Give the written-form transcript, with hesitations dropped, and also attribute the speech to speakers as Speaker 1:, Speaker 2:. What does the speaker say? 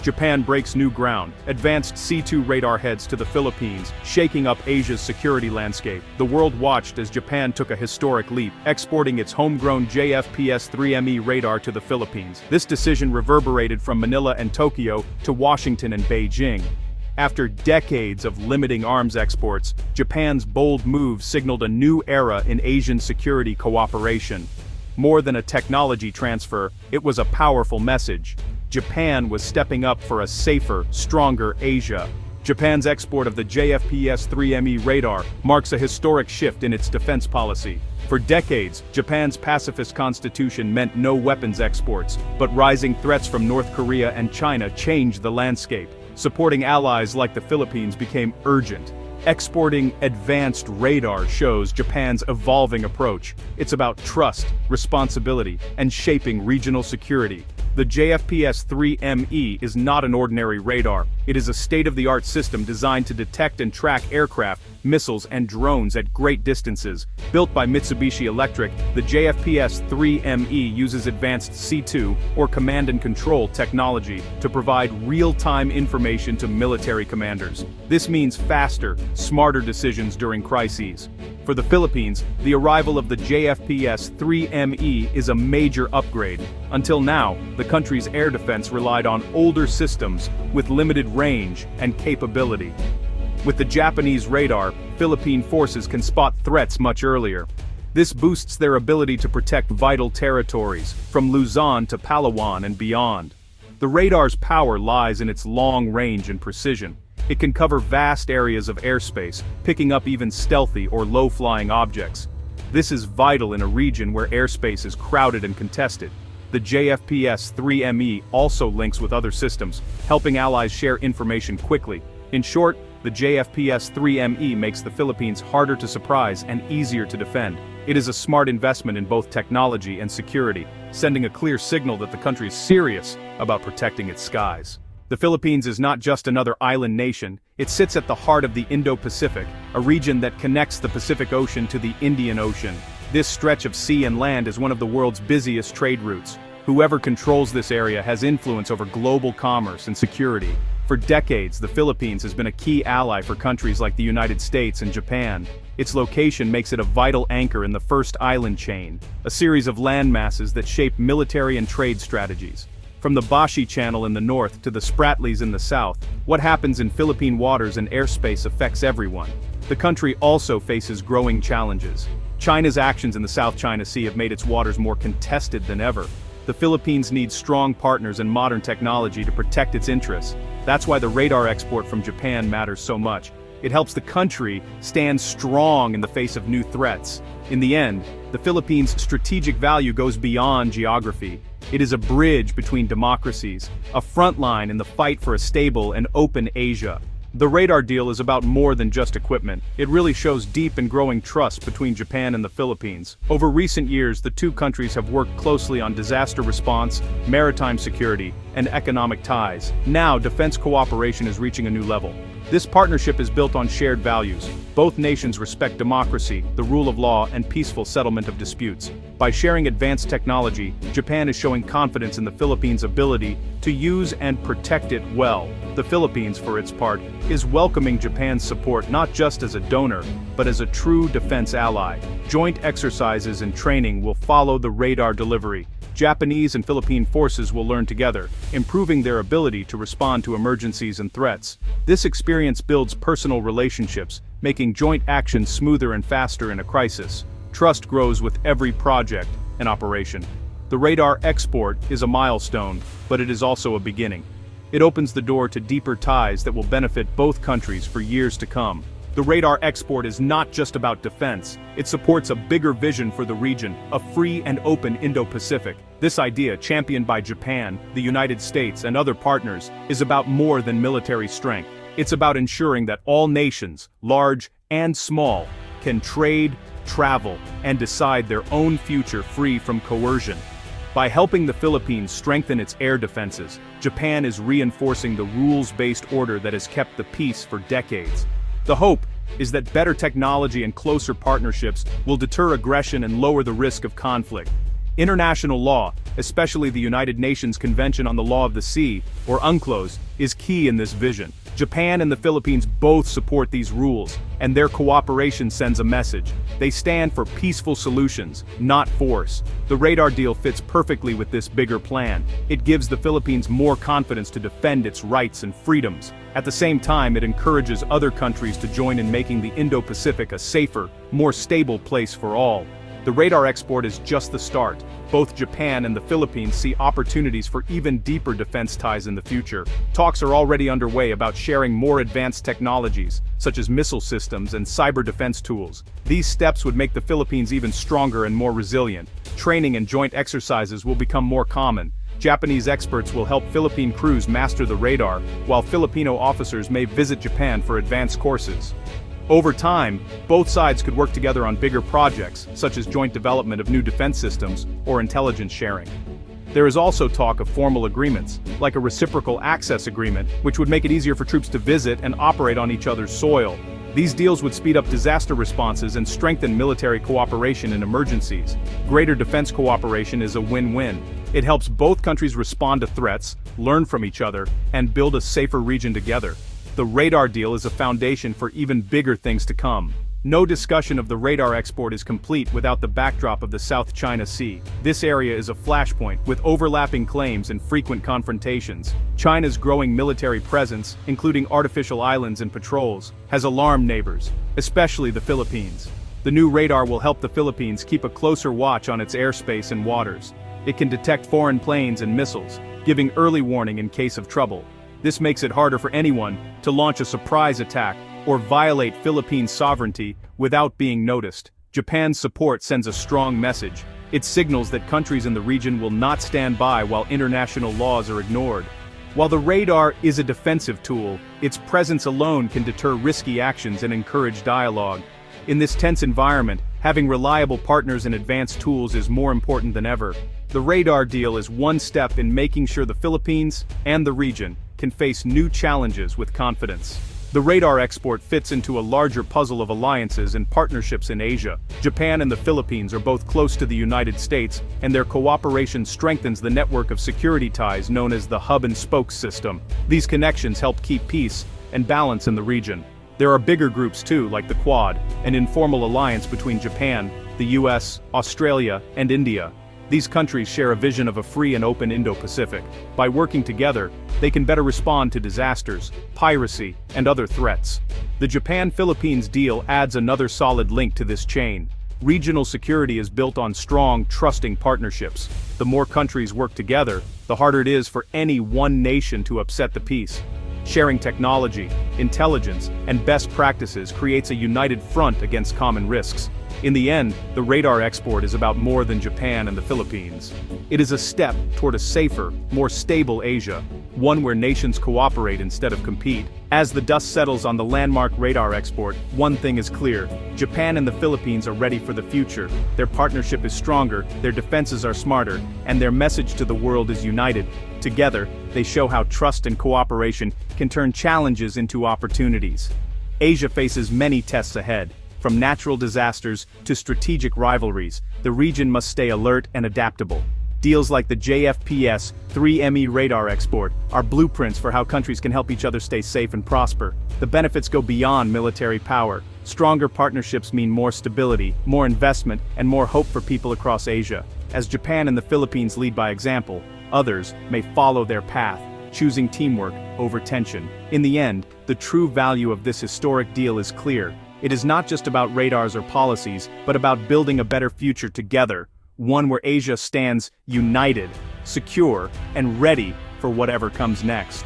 Speaker 1: Japan breaks new ground. Advanced C-2 radar heads to the Philippines, shaking up Asia's security landscape. The world watched as Japan took a historic leap, exporting its homegrown JFPS-3ME radar to the Philippines. This decision reverberated from Manila and Tokyo to Washington and Beijing. After decades of limiting arms exports, Japan's bold move signaled a new era in Asian security cooperation. More than a technology transfer, it was a powerful message. Japan was stepping up for a safer, stronger Asia. Japan's export of the JFPS-3ME radar marks a historic shift in its defense policy. For decades, Japan's pacifist constitution meant no weapons exports, but rising threats from North Korea and China changed the landscape. Supporting allies like the Philippines became urgent. Exporting advanced radar shows Japan's evolving approach. It's about trust, responsibility, and shaping regional security. The JFPS-3ME is not an ordinary radar. It is a state-of-the-art system designed to detect and track aircraft, missiles, and drones at great distances. Built by Mitsubishi Electric, the JFPS-3ME uses advanced C2, or command and control technology, to provide real-time information to military commanders. This means faster, smarter decisions during crises. For the Philippines, the arrival of the JFPS-3ME is a major upgrade. Until now, the country's air defense relied on older systems with limited range and capability. With the Japanese radar, Philippine forces can spot threats much earlier. This boosts their ability to protect vital territories, from Luzon to Palawan and beyond. The radar's power lies in its long range and precision. It can cover vast areas of airspace, picking up even stealthy or low-flying objects. This is vital in a region where airspace is crowded and contested. The JFPS-3ME also links with other systems, helping allies share information quickly. In short, the JFPS-3ME makes the Philippines harder to surprise and easier to defend. It is a smart investment in both technology and security, sending a clear signal that the country is serious about protecting its skies. The Philippines is not just another island nation, it sits at the heart of the Indo-Pacific, a region that connects the Pacific Ocean to the Indian Ocean. This stretch of sea and land is one of the world's busiest trade routes. Whoever controls this area has influence over global commerce and security. For decades, the Philippines has been a key ally for countries like the United States and Japan. Its location makes it a vital anchor in the first island chain, a series of landmasses that shape military and trade strategies. From the Bashi Channel in the north to the Spratlys in the south, what happens in Philippine waters and airspace affects everyone. The country also faces growing challenges. China's actions in the South China Sea have made its waters more contested than ever. The Philippines needs strong partners and modern technology to protect its interests. That's why the radar export from Japan matters so much. It helps the country stand strong in the face of new threats. In the end, the Philippines' strategic value goes beyond geography. It is a bridge between democracies, a front line in the fight for a stable and open Asia. The radar deal is about more than just equipment. It really shows deep and growing trust between Japan and the Philippines. Over recent years, the two countries have worked closely on disaster response, maritime security, and economic ties. Now, defense cooperation is reaching a new level. This partnership is built on shared values. Both nations respect democracy, the rule of law, and peaceful settlement of disputes. By sharing advanced technology, Japan is showing confidence in the Philippines' ability to use and protect it well. The Philippines, for its part, is welcoming Japan's support not just as a donor, but as a true defense ally. Joint exercises and training will follow the radar delivery. Japanese and Philippine forces will learn together, improving their ability to respond to emergencies and threats. This experience builds personal relationships, making joint action smoother and faster in a crisis. Trust grows with every project and operation. The radar export is a milestone, but it is also a beginning. It opens the door to deeper ties that will benefit both countries for years to come. The radar export is not just about defense, it supports a bigger vision for the region, a free and open Indo-Pacific. This idea, championed by Japan, the United States, and other partners, is about more than military strength. It's about ensuring that all nations, large and small, can trade, travel, and decide their own future free from coercion. By helping the Philippines strengthen its air defenses, Japan is reinforcing the rules-based order that has kept the peace for decades. The hope is that better technology and closer partnerships will deter aggression and lower the risk of conflict. International law, especially the United Nations Convention on the Law of the Sea, or UNCLOS, is key in this vision. Japan and the Philippines both support these rules, and their cooperation sends a message. They stand for peaceful solutions, not force. The radar deal fits perfectly with this bigger plan. It gives the Philippines more confidence to defend its rights and freedoms. At the same time, it encourages other countries to join in making the Indo-Pacific a safer, more stable place for all. The radar export is just the start. Both Japan and the Philippines see opportunities for even deeper defense ties in the future. Talks are already underway about sharing more advanced technologies, such as missile systems and cyber defense tools. These steps would make the Philippines even stronger and more resilient. Training and joint exercises will become more common. Japanese experts will help Philippine crews master the radar, while Filipino officers may visit Japan for advanced courses. Over time, both sides could work together on bigger projects, such as joint development of new defense systems or intelligence sharing. There is also talk of formal agreements, like a reciprocal access agreement, which would make it easier for troops to visit and operate on each other's soil. These deals would speed up disaster responses and strengthen military cooperation in emergencies. Greater defense cooperation is a win-win. It helps both countries respond to threats, learn from each other, and build a safer region together. The radar deal is a foundation for even bigger things to come. No discussion of the radar export is complete without the backdrop of the South China Sea. This area is a flashpoint, with overlapping claims and frequent confrontations. China's growing military presence, including artificial islands and patrols, has alarmed neighbors, especially the Philippines. The new radar will help the Philippines keep a closer watch on its airspace and waters. It can detect foreign planes and missiles, giving early warning in case of trouble. This makes it harder for anyone to launch a surprise attack or violate Philippine sovereignty without being noticed. Japan's support sends a strong message. It signals that countries in the region will not stand by while international laws are ignored. While the radar is a defensive tool, its presence alone can deter risky actions and encourage dialogue. In this tense environment, having reliable partners and advanced tools is more important than ever. The radar deal is one step in making sure the Philippines and the region can face new challenges with confidence. The radar export fits into a larger puzzle of alliances and partnerships in Asia. Japan and the Philippines are both close to the United States, and their cooperation strengthens the network of security ties known as the hub and spoke system. These connections help keep peace and balance in the region. There are bigger groups too, like the Quad, an informal alliance between Japan, the US, Australia, and India. These countries share a vision of a free and open Indo-Pacific. By working together, they can better respond to disasters, piracy, and other threats. The Japan-Philippines deal adds another solid link to this chain. Regional security is built on strong, trusting partnerships. The more countries work together, the harder it is for any one nation to upset the peace. Sharing technology, intelligence, and best practices creates a united front against common risks. In the end, the radar export is about more than Japan and the Philippines. It is a step toward a safer, more stable Asia, one where nations cooperate instead of compete. As the dust settles on the landmark radar export, one thing is clear: Japan and the Philippines are ready for the future. Their partnership is stronger, their defenses are smarter, and their message to the world is united. Together, they show how trust and cooperation can turn challenges into opportunities. Asia faces many tests ahead. From natural disasters to strategic rivalries, the region must stay alert and adaptable. Deals like the JFPS-3ME radar export are blueprints for how countries can help each other stay safe and prosper. The benefits go beyond military power. Stronger partnerships mean more stability, more investment, and more hope for people across Asia. As Japan and the Philippines lead by example, others may follow their path, choosing teamwork over tension. In the end, the true value of this historic deal is clear. It is not just about radars or policies, but about building a better future together, one where Asia stands united, secure, and ready for whatever comes next.